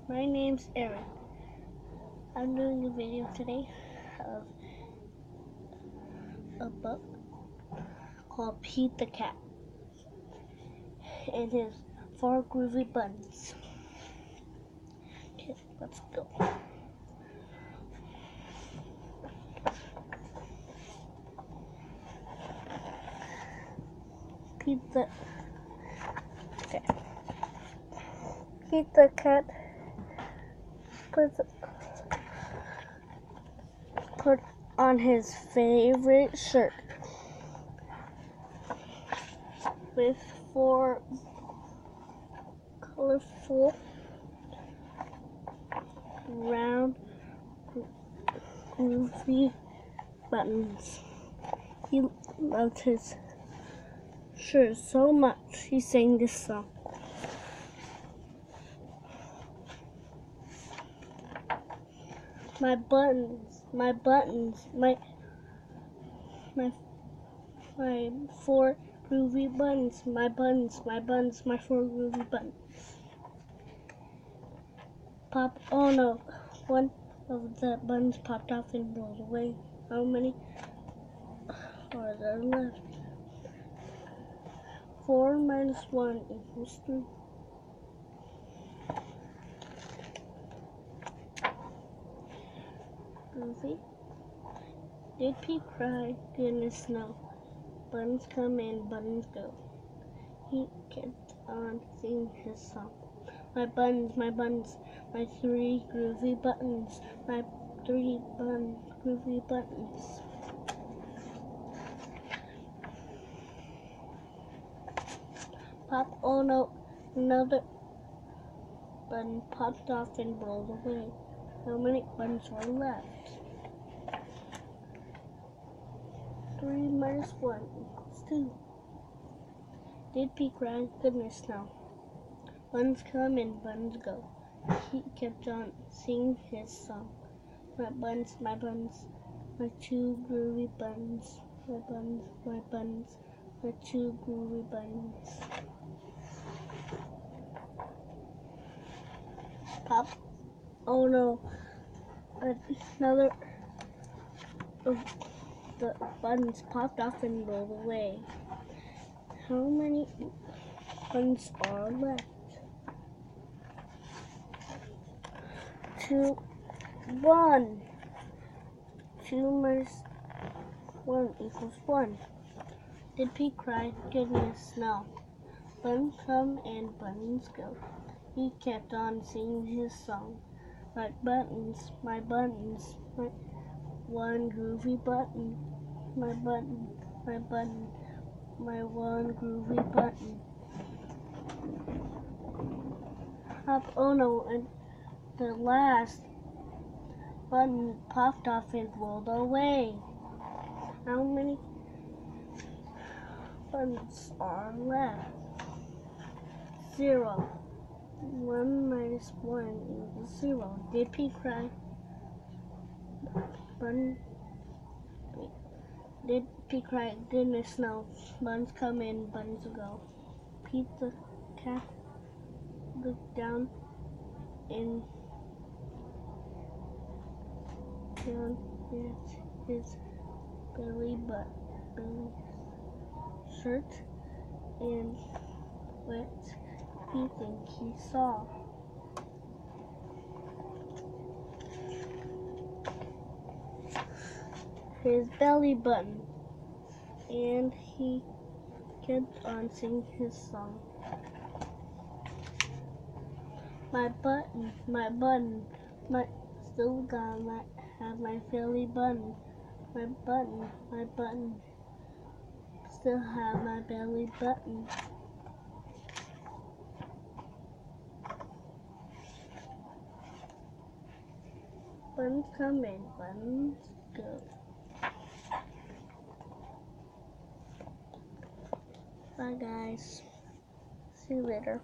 My name's Aaron. I'm doing a video today of a book called Pete the Cat and his 4 groovy buttons. Okay, let's go. Pete the Cat put on his favorite shirt with 4 colorful round groovy buttons. He loved his shirt so much he sang this song. My 4 groovy buttons, my 4 groovy buttons. Oh no, one of the buttons popped off and rolled away. How many are there left? 4 minus 1 equals 3. Groovy. Did Pete cry? Goodness no. Buttons come in, buttons go. He kept on singing his song. My 3 groovy buttons, my 3 groovy buttons. Pop, oh no, another button popped off and rolled away. How many buttons are left? 3 minus 1 equals 2. Did Pete cry? Goodness no. Buttons come and buttons go. He kept on singing his song. My 2 groovy buttons, my 2 groovy buttons. Pop, oh no, another of the buttons popped off and rolled away. How many buttons are left? 2, 1. 2 minus 1 equals 1. Did Pete cry? Goodness no. Buttons come and buttons go. He kept on singing his song. My 1 groovy button, my 1 groovy button. Oh no, and the last button popped off and rolled away. How many buttons are left? 0. 1 minus 1 equals 0. Did Pete cry? Did Pete cry? Goodness no. Buttons come in, buttons go. Pete the Cat looked down at his belly shirt, and what do you think he saw? His belly button, and he kept on singing his song. Still gonna have my belly button. My button, still have my belly button. Buttons come in, buttons go. Bye guys. See you later.